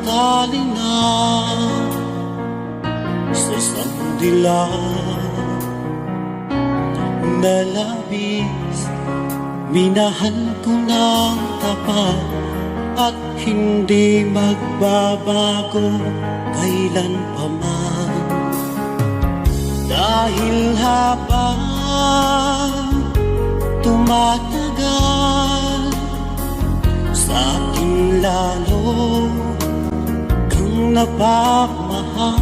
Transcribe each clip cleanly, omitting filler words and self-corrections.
tali na sa isang dilag na labis. Minahal ko ng tapat at hindi magbabago kailan pa man. Dahil habang tumatagal, sa akin lalo kang napamahal.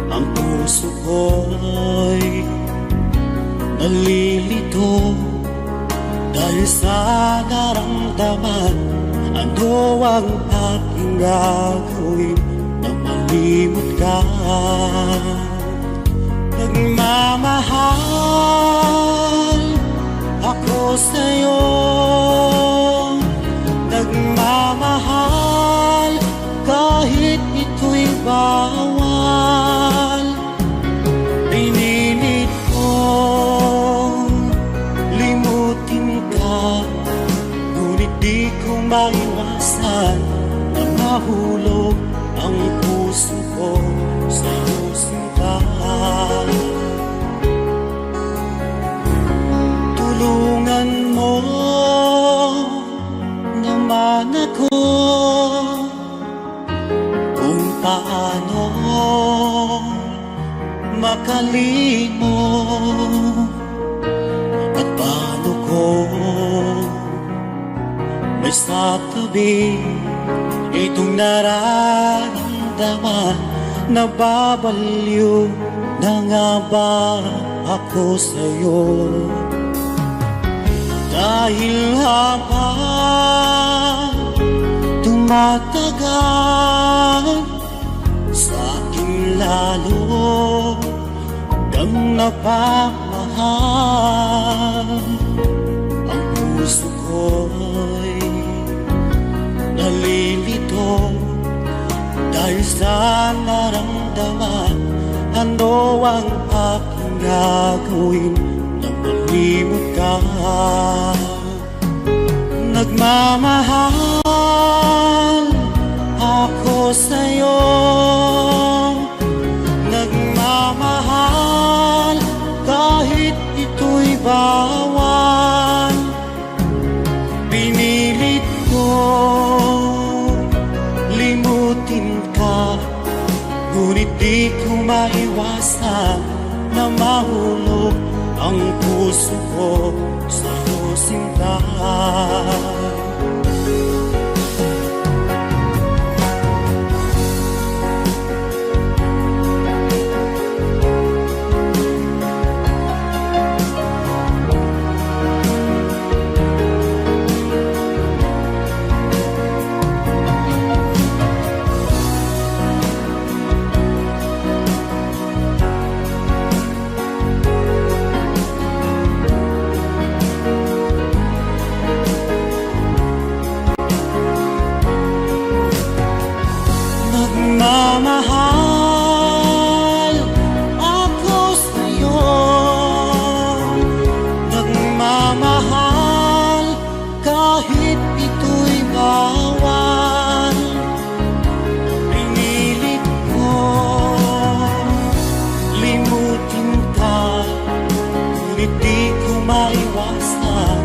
Ang puso ko'y nalilito dahil sa naramdaman. Ano ang aking gagawin na malimot ka? Nagmamahal ako sa'yo, nagmamahal kahit ito'y bawal. Pinilit kong limutin ka, ngunit di ko maiwasan na mahulog ang puso ko sa iyong sinta. Tulungan mo naman ako kung paano makalimot at paano ko may satabi itong nararamdaman. Nababaliw na nga ba ako sa'yo? Dahil habang tumatagal, sa akin lalo kang napamahal. Ang puso ko'y nalilito dahil sa naramdaman. Ano ang aking gagawin na malimot ka? Nagmamahal ako sa'yo, nagmamahal kahit ito'y bawal. Pinilit ko limutin ka, ngunit di ko maiwasan na mahulog ang puso ko sa iyong sinta. Nagmamahal ako sa'yo, nagmamahal kahit ito'y bawal. Pinilit ko limutin ka, ngunit di ko maiwasan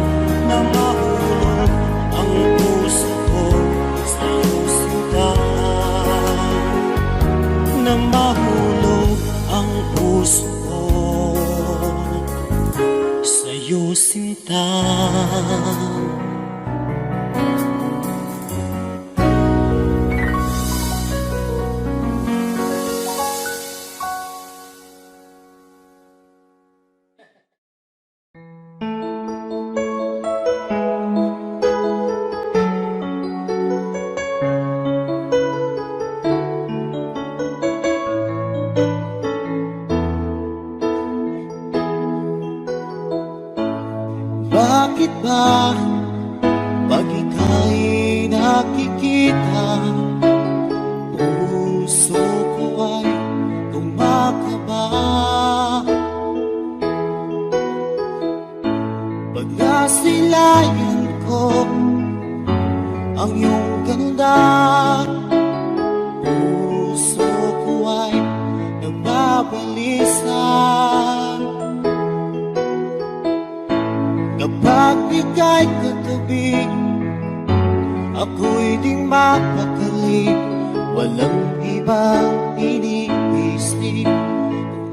na mahulog ang puso ko sa iyong sinta. Na mahulog ang puso ko sa iyong sinta. Bakit ba pag ika'y nakikita, puso ko ay kumakaba? Pag nasilayan ko ang iyong ganda. Puso ko ay nagbabalisa kapag ika'y katabi. Ako'y di mapakali, walang ibang iniisip,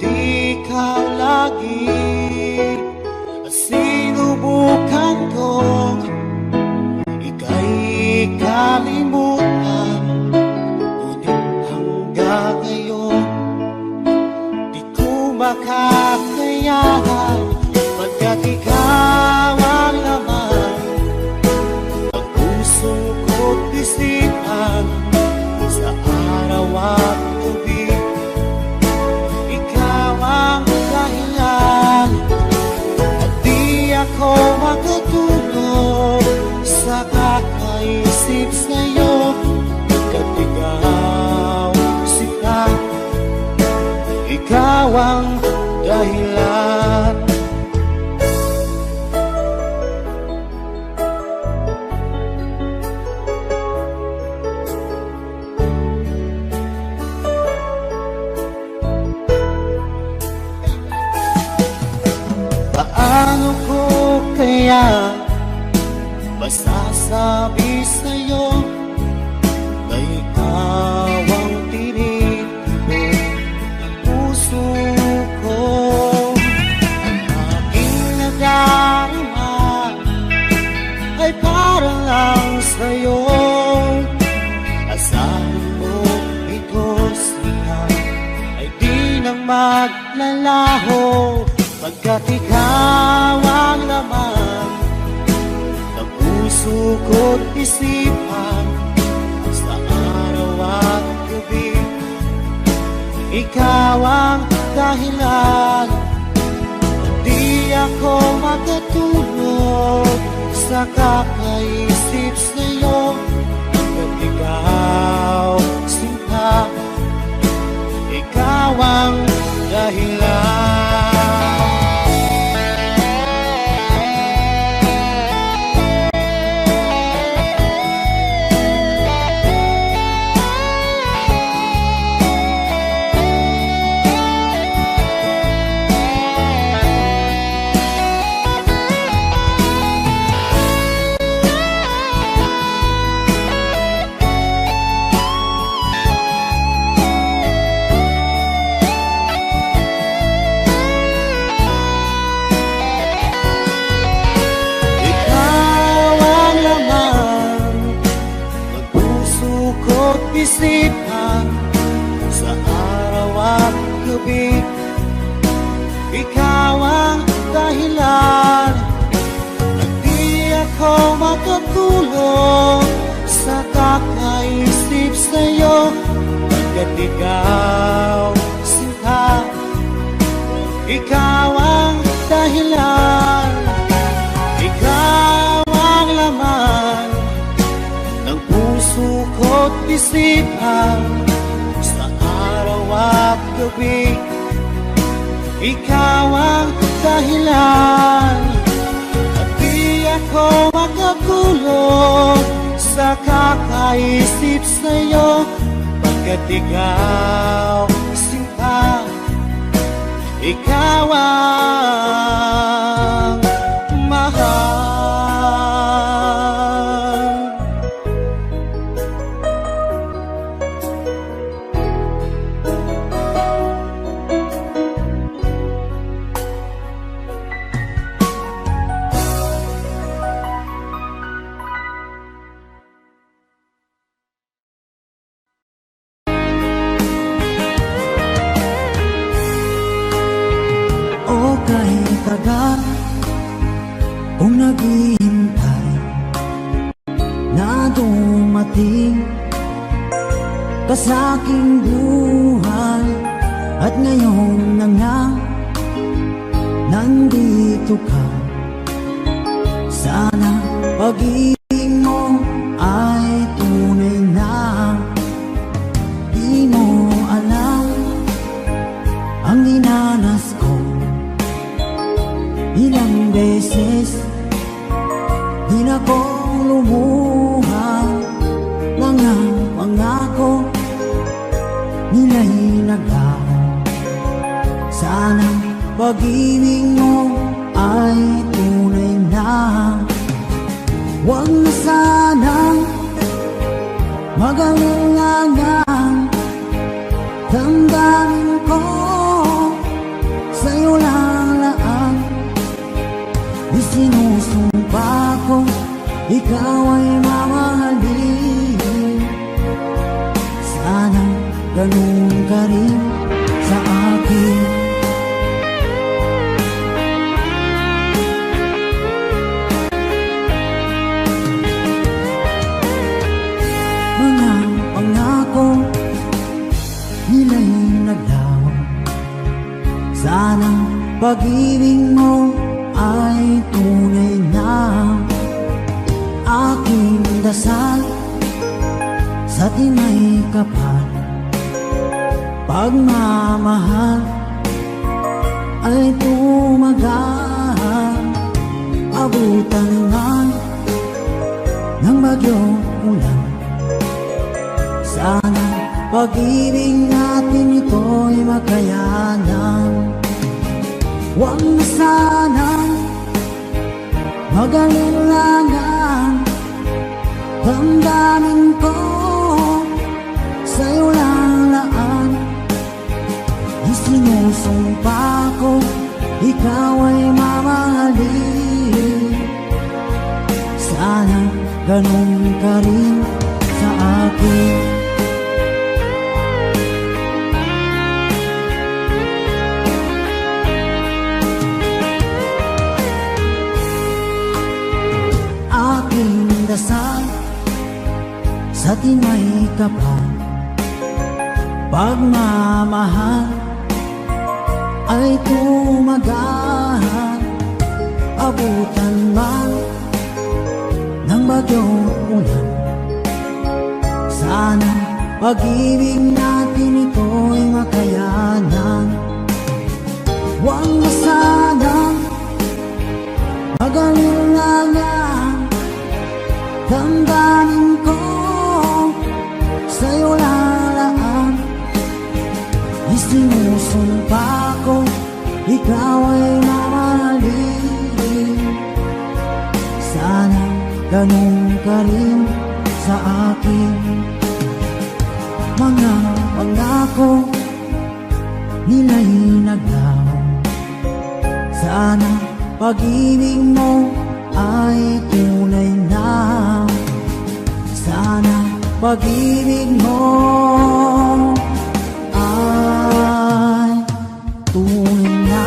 di ikaw lagi. Sinubukan kong ika'y kalimutan, ngunit hanggang ngayon di ko makakayanan, pagkat ikaw ang laman ng puso ko't isipan. Sa araw at gabi, ikaw ang dahilan, at di ako makatulog sa kakaisip sa'yo. Pagkat ikaw sila, ikaw ang dahilan. Paano ko kaya masasabi sa'yo na ikaw ang tinitibok ng puso ko? Ang aking nadarama ay para lang sa'yo. Asahan mo ito siya ay di nang maglalaho, pagkat ikaw ang laman ng puso ko't isipan. Sa araw at gabi, ikaw ang dahilan, di ako makatulog sa kakaisip sa'yo. Pagkat ikaw sinta, ikaw ang dahilan. Isipan sa araw at gabi, ikaw ang dahilan, at di ako makatulog sa kakaisip sa'yo. Pagkat ikaw sinta, ikaw ang dahilan, ikaw ang laman ng puso ko't isipan. Sa araw at gabi, ikaw ang dahilan, at di ako makatulog sa kakaisip sa'yo. Pagkat ikaw sinta, ikaw ang mahal. Tagal kung naghihintay na dumating ka sa aking buhay, at ngayon na nga nandito ka. Sana pag-ibig mo ay tunay na. Di mo alam ang dinanas ko, ilang beses din akong lumuha pangako nila'y naglaho. Sana'y pag-ibig mo ay tunay na. Huwag na sanang mag-alinlangan. Damdamin ko sa'yo lang laan. Isinusumpa ko ikaw ay mamahalin. Sana ganun ka rin sa akin. Mga pangako nila'y naglaho. Sana pag-ibig mo ay tunay na. Aking dasal sa tinay kapal, pagmamahal ay tumagal. Abutan man ng bagyong ulan. Sana pag-ibig natin ito'y makayanan. Huwag na sanang mag-alinlangan. Damdamin ko sa'yo lang laan. Isinusumpa ko ikaw ay mamahalin. Sana ganun ka rin sa akin. Aking dasal sa tinay kapal, pagmamahal ay tumagal. Abutan man ng bagyong ulan. Sana pag-ibig natin ito'y makayanan. Huwag na sanang mag-alinlangan. Damdamin ko sa'yo lalaan. Isinusumpa ko ikaw ay mamahalin. Sana ganun ka rin sa akin. Mga pangako nila'y naglaho. Sana pag-ibig mo ay tunay na. Sana pag-ibig mo ay tunay na.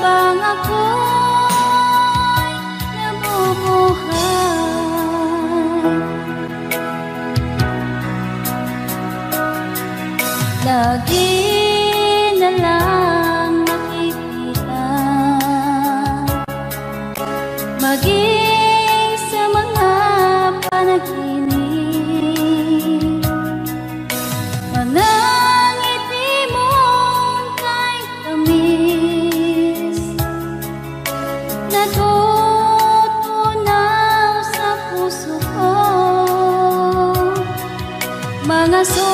habang ako'y nabubuhay. Lagi na lang nakikita, maging sa mga panaginip, mga ngiti mong kahit tamis, natutunaw sa puso ko. Mga sumpaan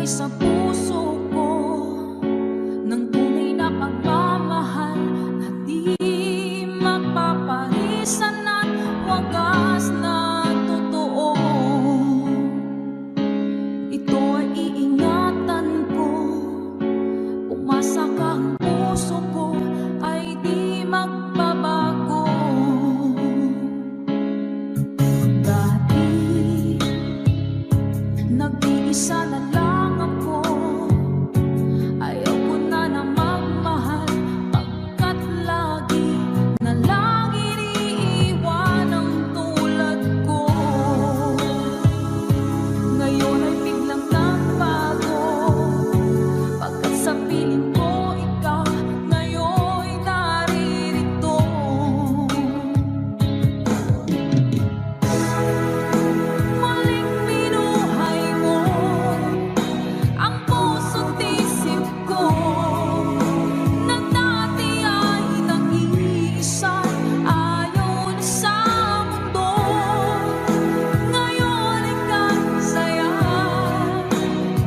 Nagbigay sa puso ko ng tunay na pagmamahal na di mapaparisan at wagas na totoo. Ito ay iingatan ko, umasa ka, ang puso ko ay di magbabago. Dati nag-iisa na lang ako, ayaw ko na na magmahal, pagkat lagi na lang iniiwan ang tulad ko. Ngayon ay biglang nagbago, pagkat sa piling ko ikaw ngayon naririto. Muling binuhay mo ang puso't isip ko, na dati ay nag-iisa, ayaw na sa mundo. Ngayon ay kasaya,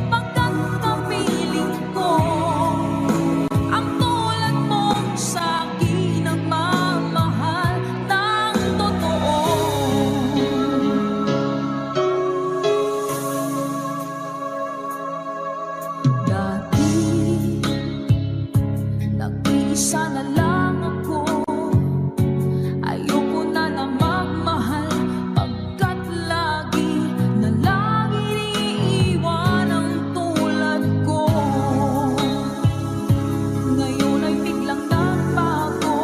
pagkat kapiling ko ang tulad mong sa'kin ang mamahal ng totoo. Dati nag-iisa na lang ako, ayoko na na magmahal, pagkat lagi na lang iniiwan ang tulad ko. Ngayon ay biglang nagbago,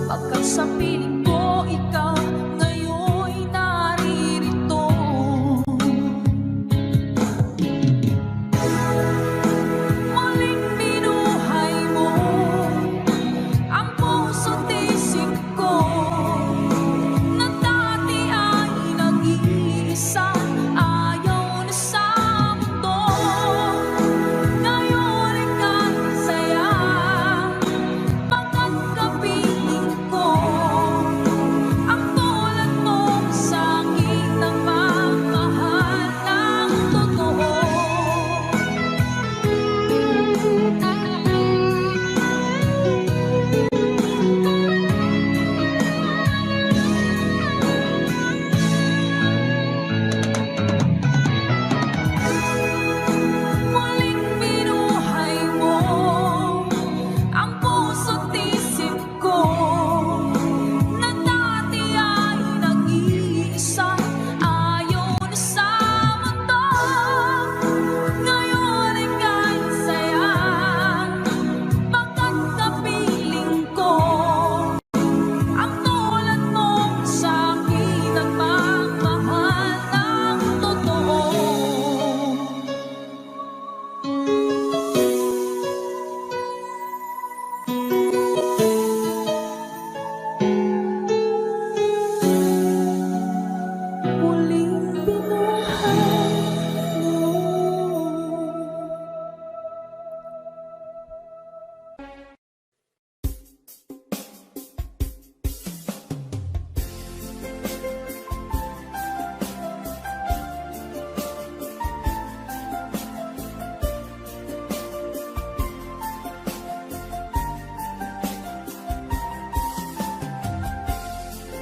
pagkat sa piling ko ikaw ngayon naririto. Muling binuhay mo ang puso't isip ko, na dati ay nag-iisa, ayaw na sa mundo. Ngayon ay kasaya, pagkat kapiling ko ang tulad mong sa'kin ang mamahal ng totoo. Muling binuhay mo ang puso't isip ko, na dati ay nag-iisa, ayaw na sa mundo. Ngayon ay kasaya, pagkat kapiling ko ang tulad mong sa'kin ang mamahal ng totoo. Muling binuhay mo.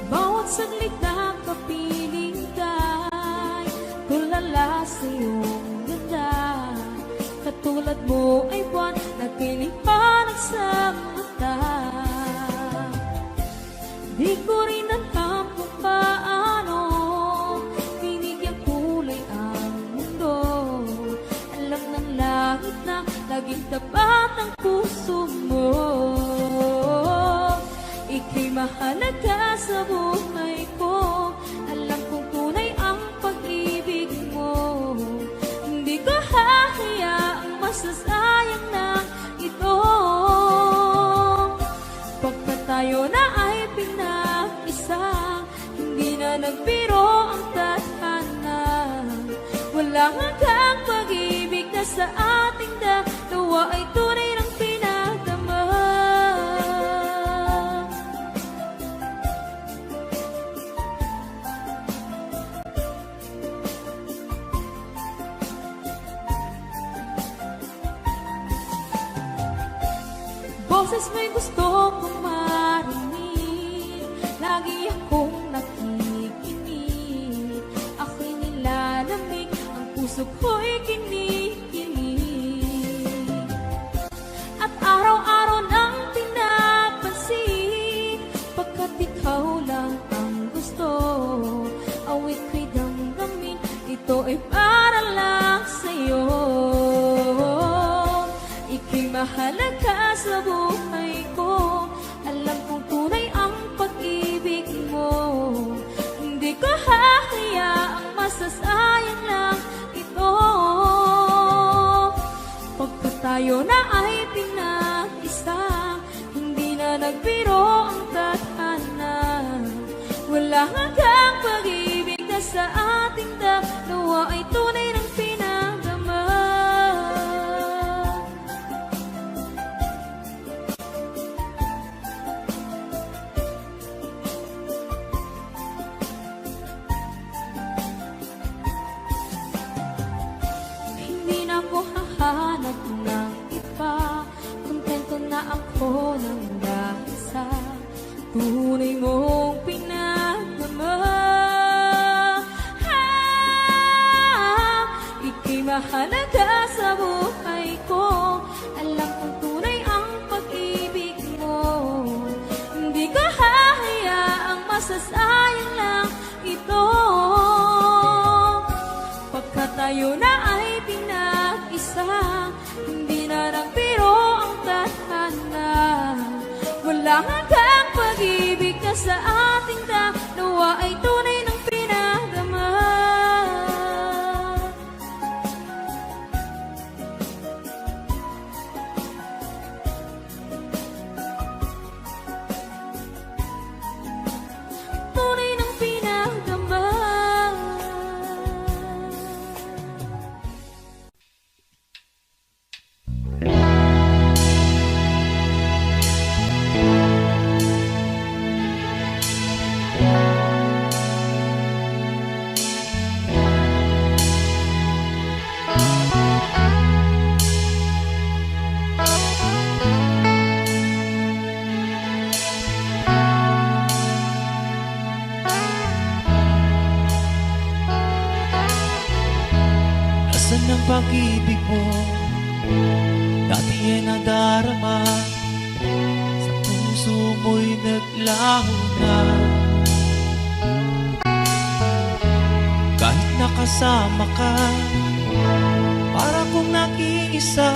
Bawat saglit na kapiling ka'y tulala sa iyong ganda. Katulad mo ay buwan na kinipanag sa mata. Di ko rin alam kung paano binigyan kulay ang mundo. Alam ng langit na laging tapat ang puso mo. Ika'y mahalaga sa buhay ko. Alam kong tunay ang pag-ibig mo. Hindi ko hahayaang masasayang na ito. Pagkat tayo na ay pinag-isa, hindi na nagbiro ang tadhana. Walang hanggang pag-ibig na sa ating dalawa ay tunay ng pinagdama. boses mo'y gusto kong marinig. Lagi akong nakikinig, ako'y nilalamig, ang puso ko'y kinikilig. At araw-araw nang pinapansin, pagkat ikaw lang ang gusto. Awit ko'y damdamin, ito ay para lang sa'yo. Ika'y mahalaga sa buhay ko, alam kong tunay ang pag-ibig mo. Hindi ko hahayaang masasayang lang ito. Pagkat tayo na ay pinag-isa, hindi na nagbiro ang tadhana. Wala hanggang pag-ibig na sa ating dalawa ay tunay ng pinagdama. Hindi na ako hahanap ng iba, kontento na ako ng dahil sa tunay mong pinagdama. Ika'y mahalaga sa buhay ko, alam kong tunay ang pag-ibig mo. Hindi ko hahayaang masasayang lang ito. Pagkat tayo na ay pinag-isa, hindi na nagbiro ang tadhana. Wala hanggang pag-ibig na sa ating dalawa ay tunay ng pinagdama. Tunay ng pinagdama. Asan ang pag-ibig mo? Dati ay nadarama, sa puso mo'y naglaho na. Kahit nakasama ka, para kong nag-iisa,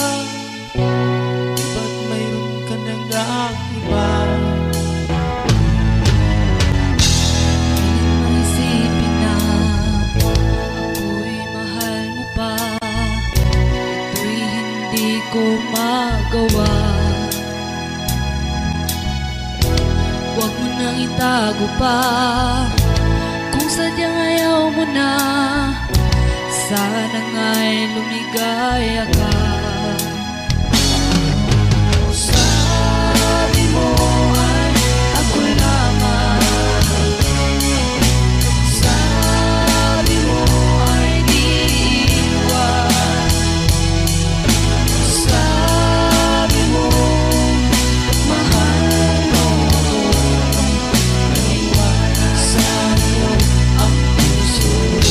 ba't mayroon ka nang iba? Isipin na ako'y mahal mo pa, ito'y hindi ko magawa. Huwag mo nang itago pa, kung sadyang ayaw mo na, sana nga'y lumigaya ka. Sabi mo ay ako lamang, sabi mo ay di iwan, sabi mo mahal mo ako, iwasan mo ang puso ko.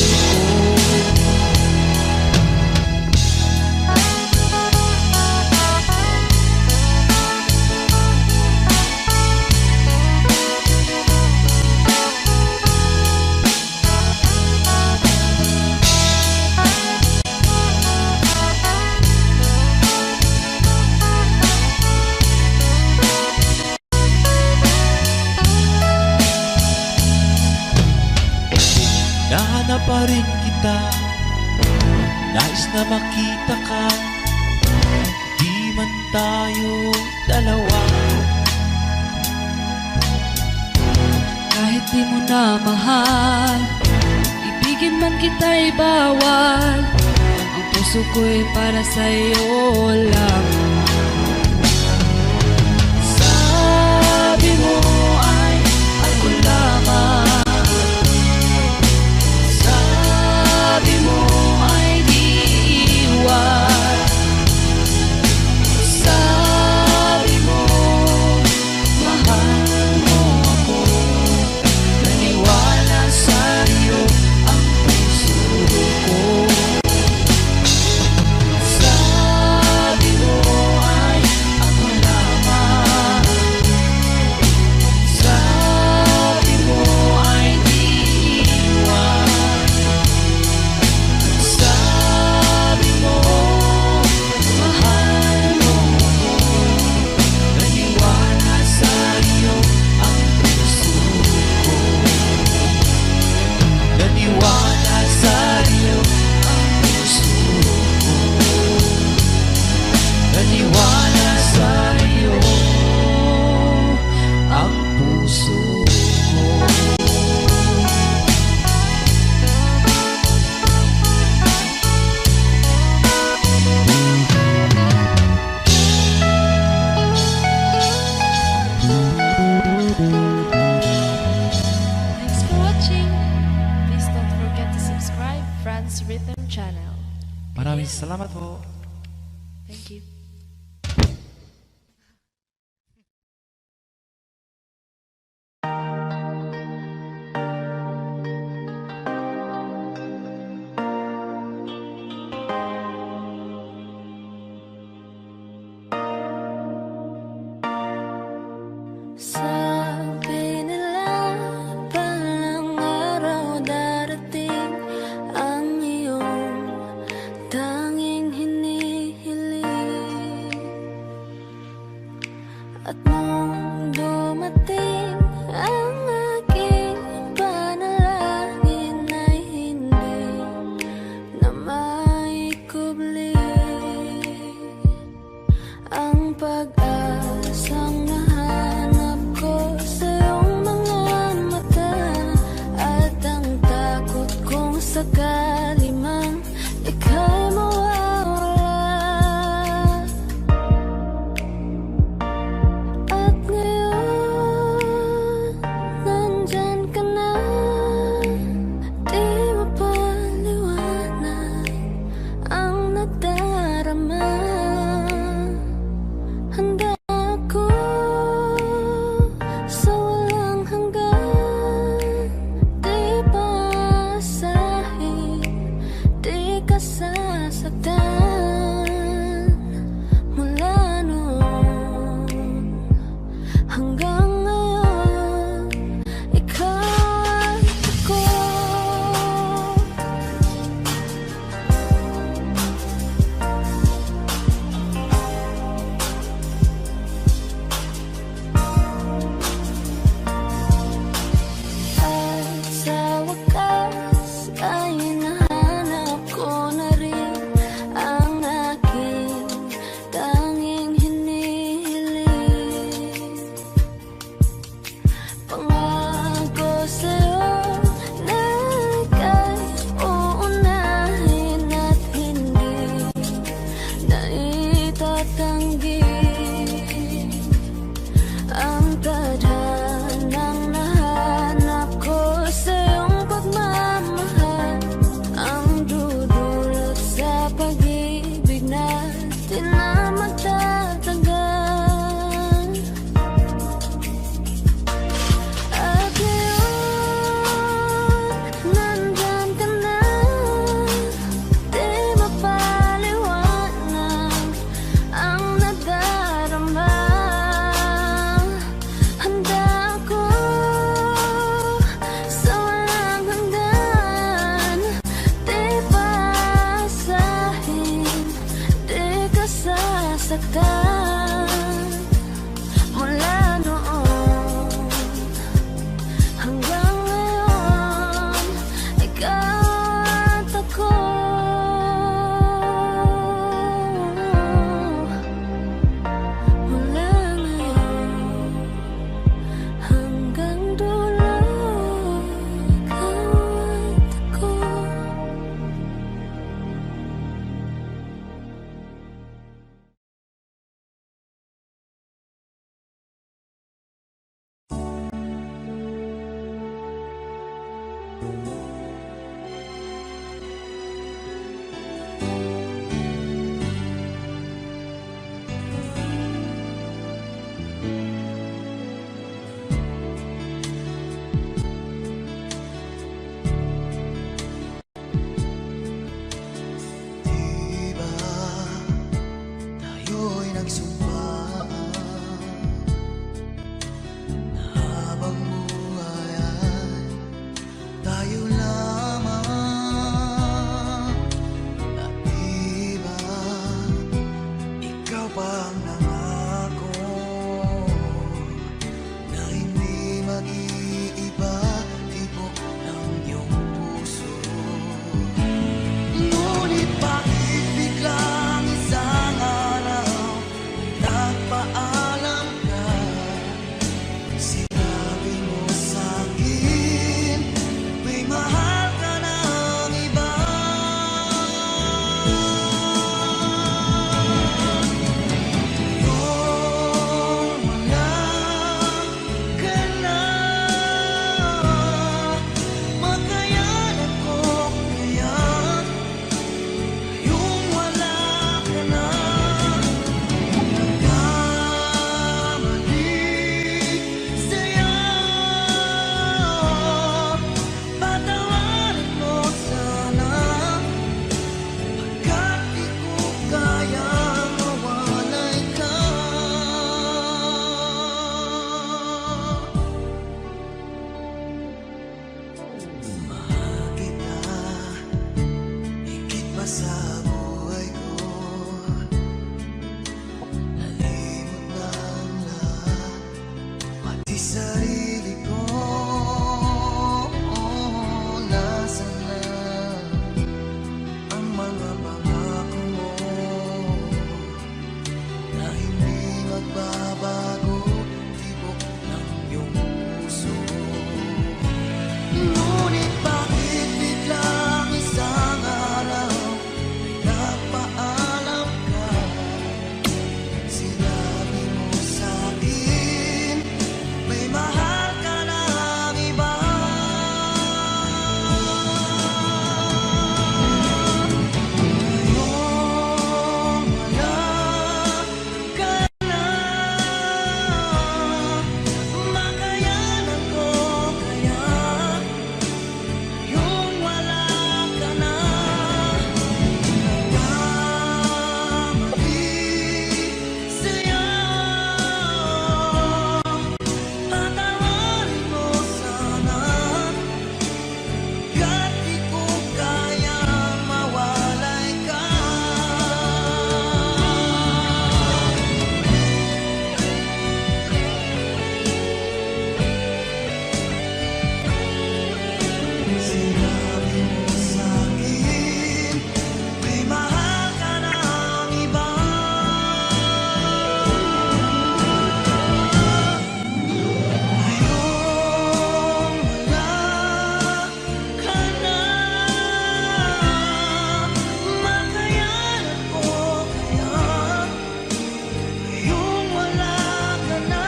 Nahanap pa rin kita, nais na makita ka, di man tayo dalawa. Kahit di mo na mahal, ibigin man kita'y bawal, ang puso ko'y para sa'yo lang. Sabi mo ay ako lamang, sabi mo ay di iwan, sabi mo Franz Rhythm Channel. Maraming salamat po. Thank you. Sabi nila palang araw darating ang iyong tanging hinihiling. At nung dumating ang aking panalangin ay hindi na maikubli ang pag-asang nahanap ko sa iyong mga mata at ang takot kong sakali mang ika'y mawawala. At ngayon, nandyan ka na, di mapaliwanag ang nadarama. Handa ako sa walang hanggan, di pasahin, di ka sasaktan. Mula noon hanggang ngayon, ikaw at ako. At sa wakas ay nahanap ko na rin sa buhay ko. Nalimot na ang lahat, pati sarili ko. Nasaan na ang mga pangako mo na hindi magbabago, tibok ng iyong puso? Ngunit bakit biglang isang araw ay nagpaalam ka? Sinabi mo sa'kin may mahal ka ng iba. Ngayong wala ka na, makayanan ko kaya yung wala ka na. Nagkamali sa'yo, patawarin mo sana, ka't di ko kayang mawalay ka. Sinabi mo sa'kin may mahal ka ng iba. Ngayong wala ka na, makayanan ko kaya ngayong wala ka na.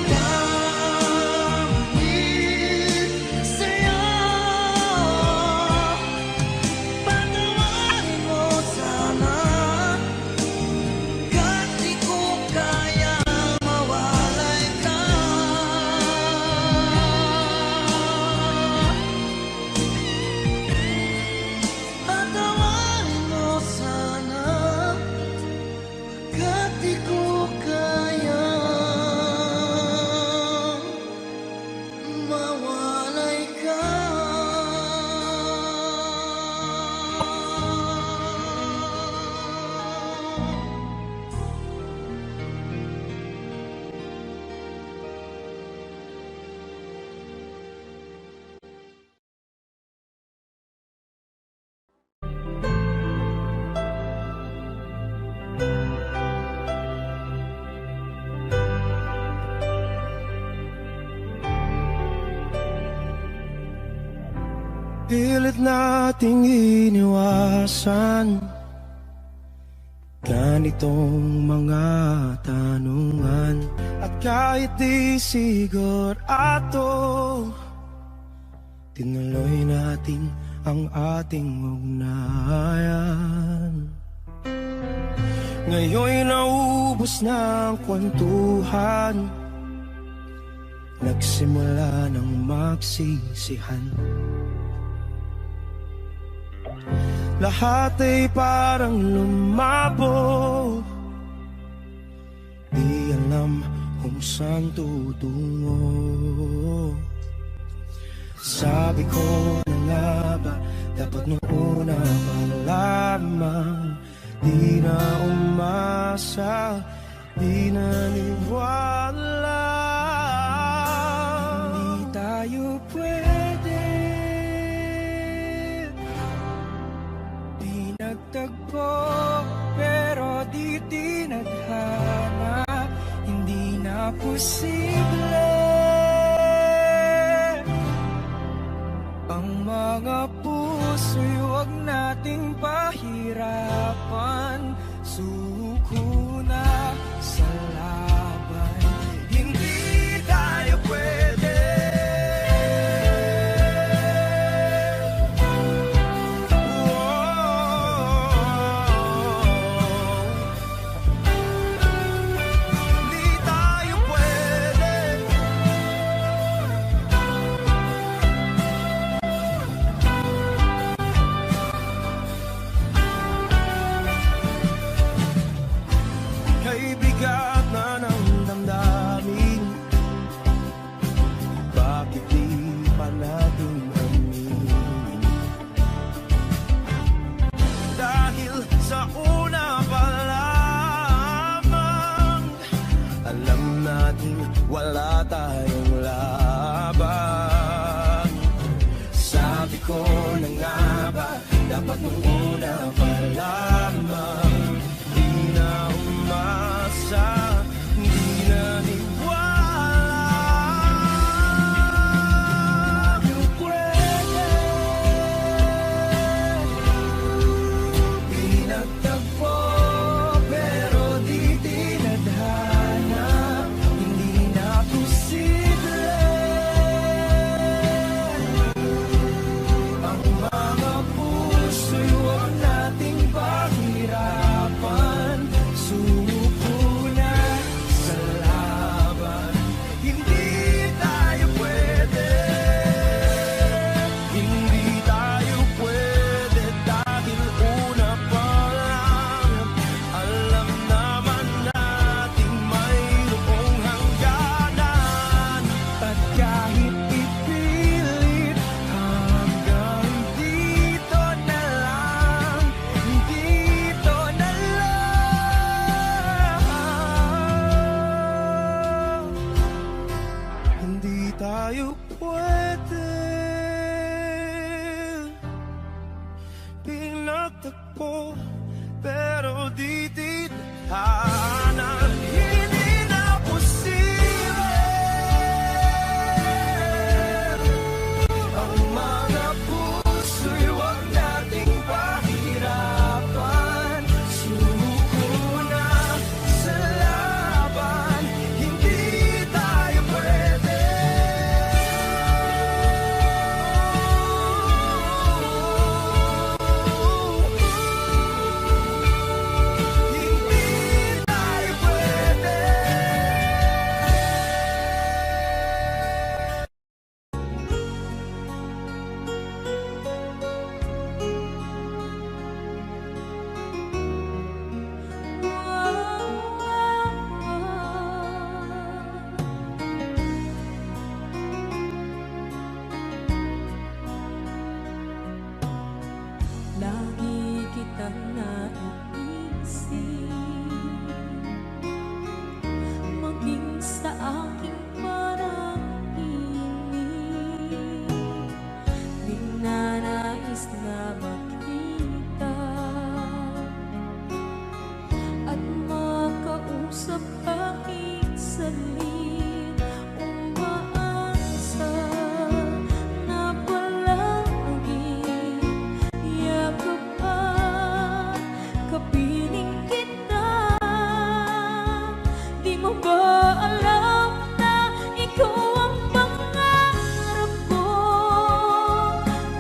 Nagkamali sa'yo, patawarin mo sana, ka't di ko kayang mawalay ka. Patawarin mo sana, ka't di ko kayang mawalay ka. Pilit nating iniwasan ganitong mga tanungan. At kahit di sigurado, tinuloy natin ang ating ugnayan. Ngayon'y naubos na ang kwentuhan, nagsimula ng magsisihan. Lahat ay parang lumabo, di alam kung saan tutungo. Sabi ko na nga ba, dapat nung una pa lamang, di na umasa, di naniwala. Hindi tayo pwede, di nagtagpo, pero di tinadhana. Hindi na posible ang mga puso'y huwag nating pahirapan. Suko na sa laban, hindi tayo pwede. Hindi tayo pwede. Kay bigat na ng tayong laban. Sabi ko na nga ba, dapat nung una pa lamang. Di na umasa, di na niwala. Yung pwede, pinagtagpo, pero di tinadhana. Hindi na posible ang mga puso'y huwag nating paghirapan. Sumuko na sa laban. Hindi tayo pwede, hindi tayo pwede dahil una pa lang alam naman natin mayroong hangganan. At kahit ipilit hanggang dito na lang, dito na lang. Hindi tayo pwede pinagtagpo, pero di tinadhana. Hindi na posible ang mga puso'y huwag nating pahirapan. Sumuko na sa laban. Hindi tayo pwede. Hindi tayo pwede. Lagi kitang naiisip, maging sa aking parang inig. Di na nais na makita at makausap kahit saglit. Umaasa na palagi yakap at kapiling kita. Di mo ba alam na ikaw ang pangarap ko?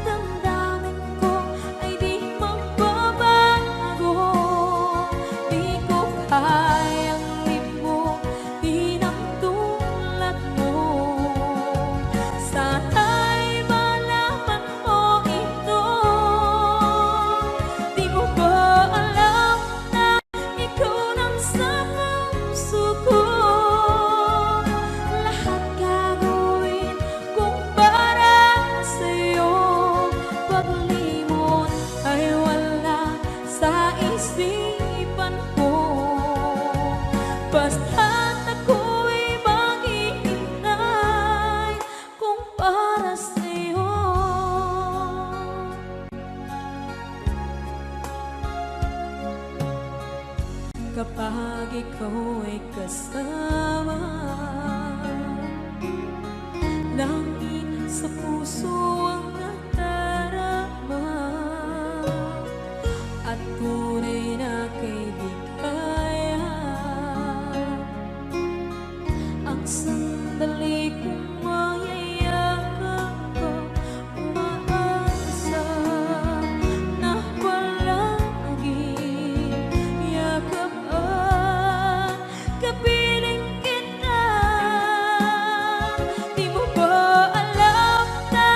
Damdamin ko ay di magbabago. Di ko kayang limutin ang tulad mo. Sana'y malaman mo ito. Di mo ba alam na ikaw nasa puso ko? Lahat gagawin kong para sa'yo. Paglimot ay wala sa isipan ko. Basta't ako'y maghihintay kung para sa'yo. Kapag ikaw ay kasama, langit sa puso ang nadarama. At tunay na kaibigan ang sandali kong mayayakap ko. Umaasa na palagi yakap at kapiling kita. Di mo ba alam na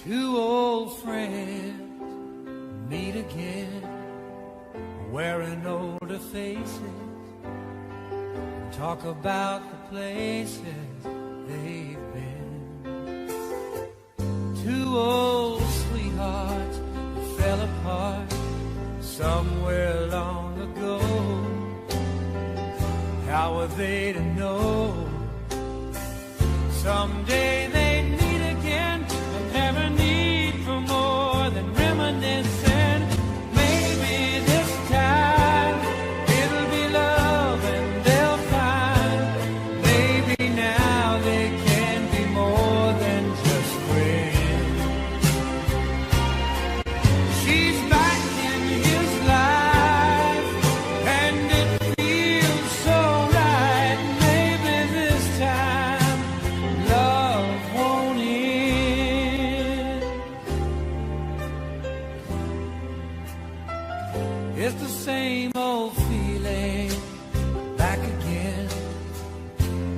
Two old friends meet again, wearing older faces, and talk about the places they've been. Two old sweethearts that fell apart somewhere long ago. How were they to know someday they'd meet again and have a need for more than reminiscing? Maybe this time it'll be love and they'll find maybe now they can be more than just friends. She's back in his life and it feels so right. Maybe this time love won't end. It's the same old feeling back again.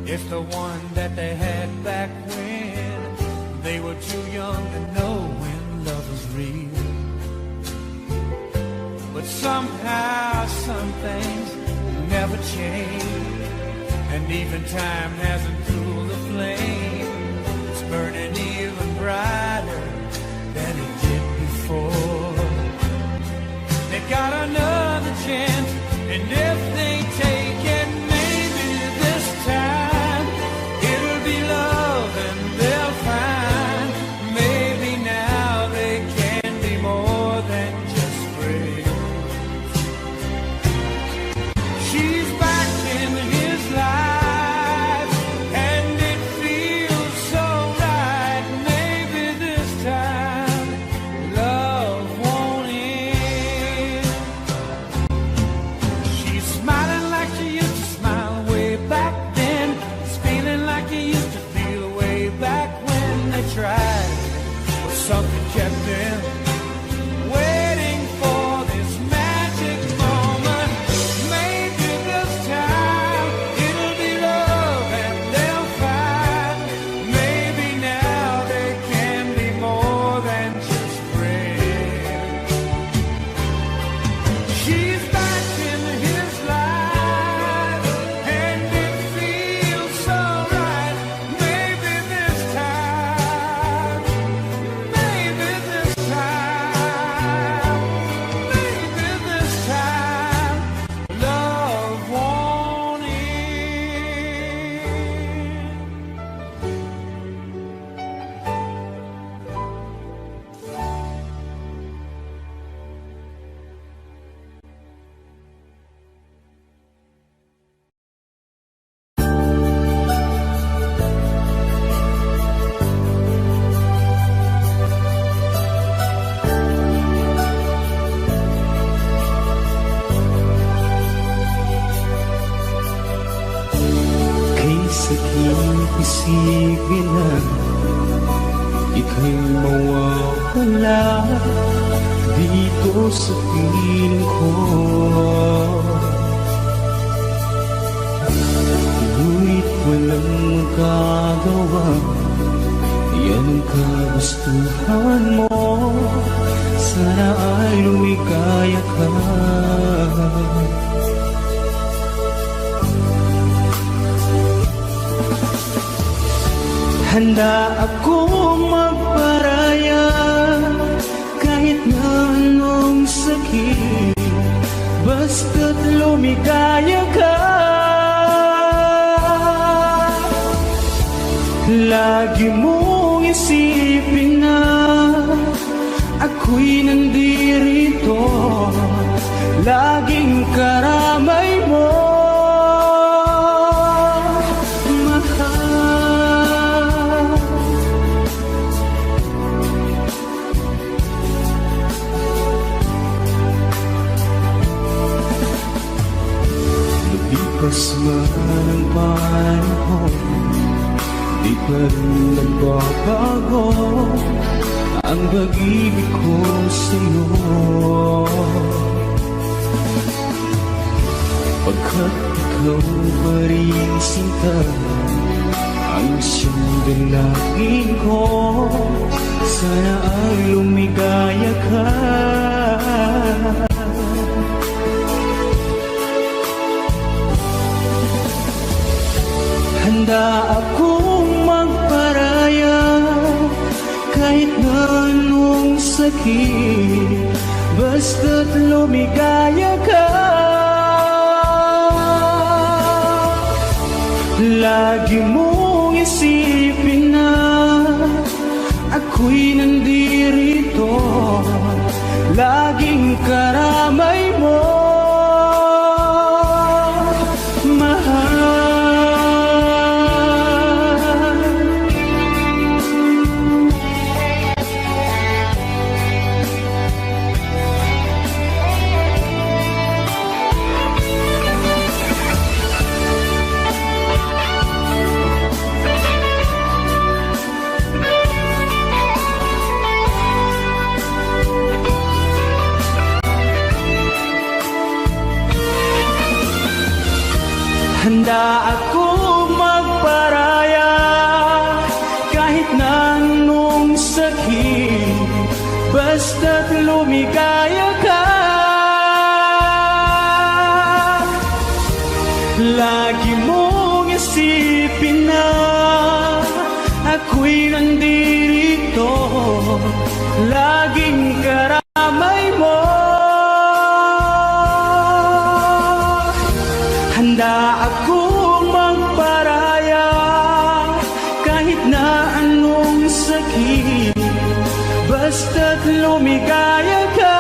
It's the one that they had back when they were too young to know when love was real. But somehow some things never change, and even time hasn't cooled the flame. It's burning even brighter than it did before. something kept them waiting for this magic moment. Maybe this time it'll be love and they'll find. Maybe now they can be more than just friends. She's back in his life and it feels so right. Maybe this time, maybe this time, maybe this time, love won't end. Kay sakit isipin na ika'y mawawala dito sa piling ko. Ngunit walang magagawa, yan ang kagustuhan mo. Sana ay lumigaya ka. Handa akong magparaya kahit na anong sakit, basta't lumigaya ka. Lagi mong isipin na ako'y nandirito, laging karamay mo. Lumipas man ang panahon, di pa rin nagbabago ang pag-ibig ko sa'yo. Pagkat ikaw pa rin sinta ang siyang dalangin ko, sana ay lumigaya ka. Handa akong magparaya kahit na anong sakit, basta't lumigaya ka. Lagi mong isipin na ako'y nandirito, laging karamay mo. Handa akong magparaya kahit na anong sakit, basta't lumigaya ka. Lagi mong isipin na ako'y nandirito, laging karamay mo. Handa akong magparaya kahit na anong sakit, basta't lumigaya ka.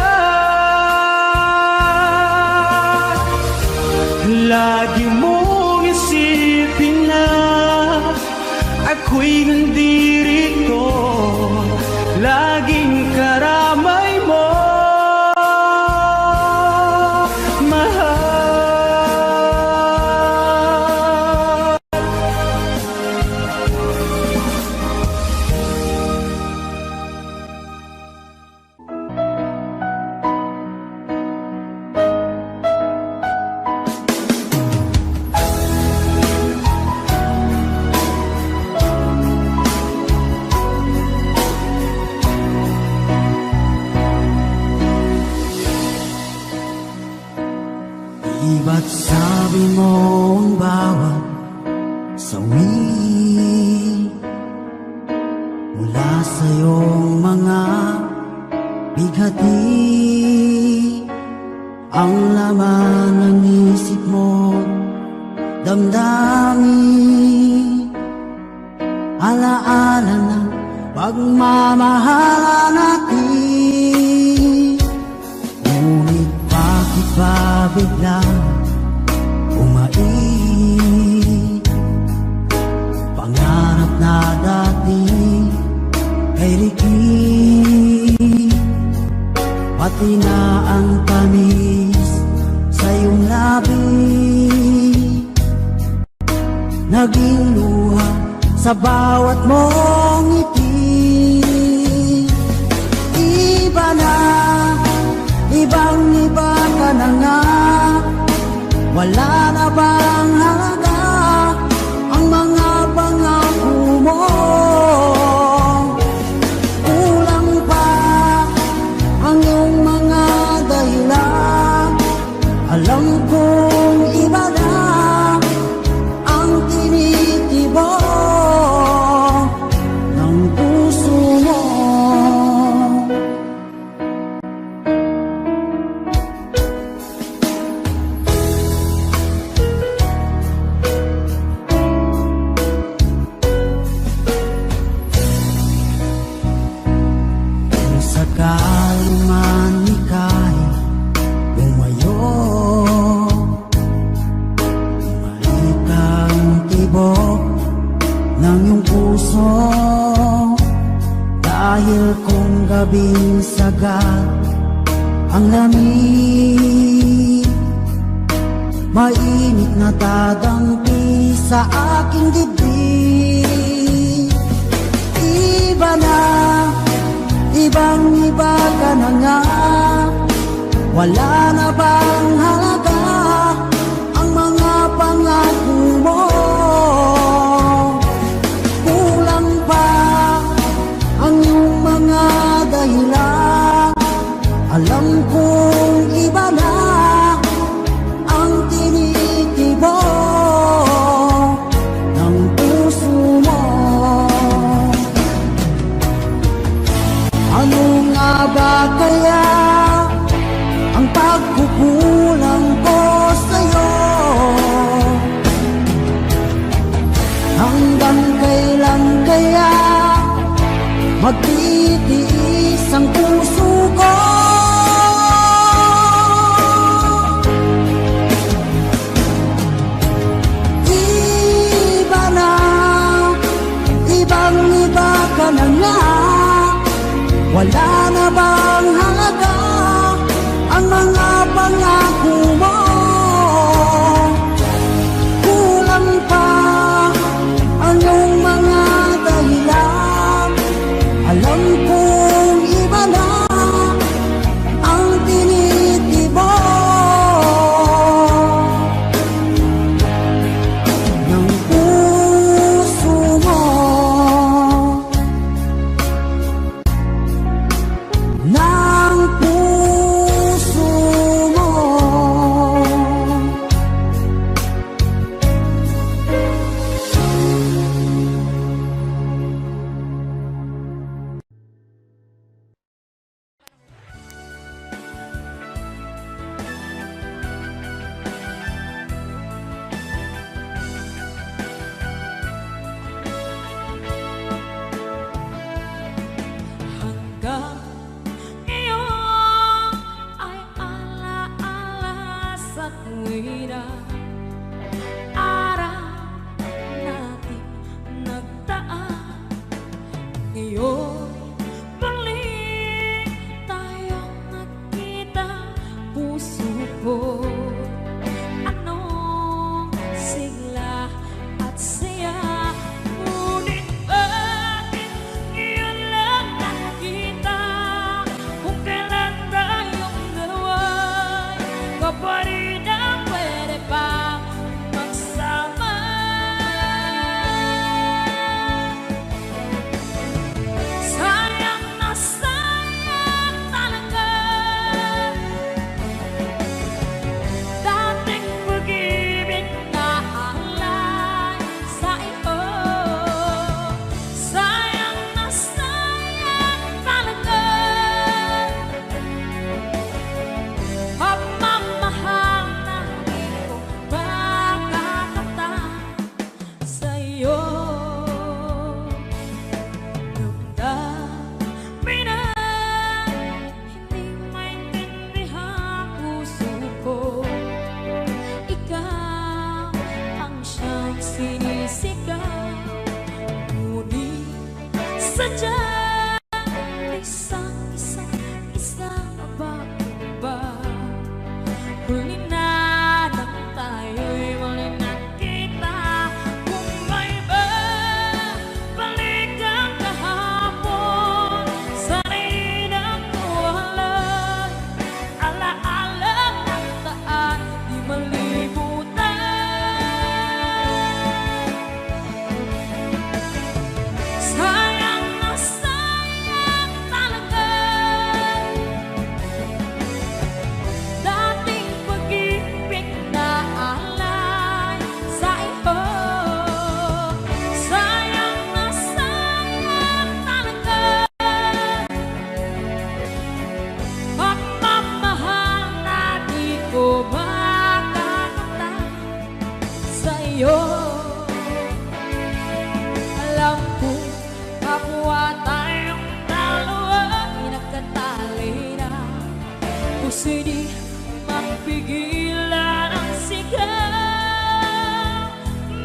Lagi mong isipin na ako'y nandirito, laging karamay mo. Sabi mo ang bawat sawi mula sa iyong mga bighati, ang laman ng isip mo, damdamin, alaala ng pagmamahalan natin. Ngunit bakit ba biglang umait? Pangarap na dati kay Ricky, pati na ang tamis sa iyong labi, naging luha sa bawat mong ngiti. Iba na, ibang iba ka na nga, wala na bang halaga ang mga pangako mo? Kulang pa ang iyong mga dahilan, alam kong iba na ang tinitibok ng puso mo. Kung sakali man ika'y lumayo, bumalik ang tibok ng iyong puso. Dahil kung gabing sagat ang lamig, mainit na dadampi sa aking dibdib. Iba na, ibang iba ka na nga, wala na bang halaga ang mga pangako mo? Kulang pa ang iyong mga dahilan, alam kong iba na ang tinitibok ng puso mo. Ano nga ba kaya ang pagkukulang ko sa'yo? Hanggang kailan kaya magtitiis ang puso ko? Iba na, ibang iba ka na nga, wala na bang halaga ang mga pangako mo? Kulang pa ang iyong mga dahilan, alam kong iba na ang tinitibok ng puso mo. Ng puso mo. Hanggang ngayon ay alaala sa tuwira, araw natin nagdaan. Ngayon muli tayong nagkita, puso ko anong sigla at saya. Ngunit bakit ngayon lang nakita, kung kailan tayong dalawa'y kapalit ang pwede pa? sadya isang ba? Huli na lang tayo'y muli nakita. Kung may balik ang kahapon, sana'y nakuhalan. Alaala ng daan, di malimutan. Sayang na sayang talaga dating pag-ibig na alay sa iyo. Sayang na sayang talaga pagmamahal na di ko makakamtan sa iyo. Alam ko kapwa tayong dalawa pinagkatali na, puso'y di mapigilan ang sigaw.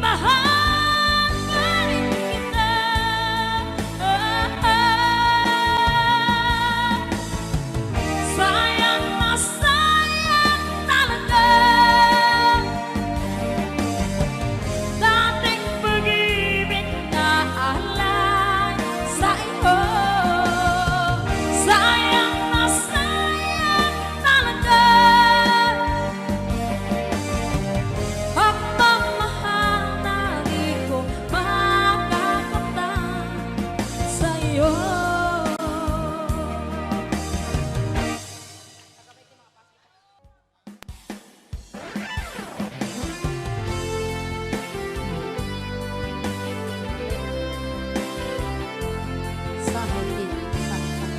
Mahal pa rin kita. Sayang na sayang talaga dating pag-ibig na alay sa iyo. Sayang na sayang talaga pagmamahal na di ko makakamtan sa iyo. Sa halik taktak.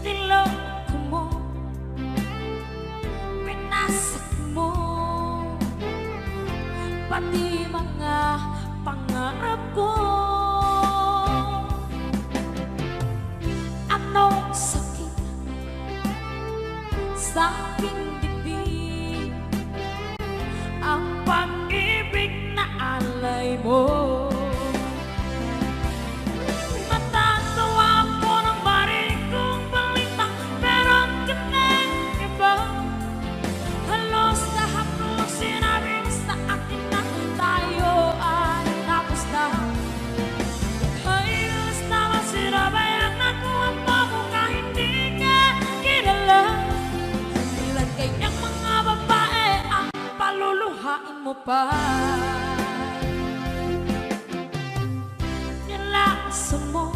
Niloko mo, pinasak mo, pati mga pangarap ko. Anong sakit sa aking bibig, ang pag-ibig na alay mo. Matatawa ko ng marinig kong balita, pero ang ganang iba. Halos lahat ng sinabi sa akin na tayo ay tapos na. Halos naman sinabayan ako ang mo kahit di ka kilala. Ilan kayang mga babae ang paluluhain mo pa. Nilaso mo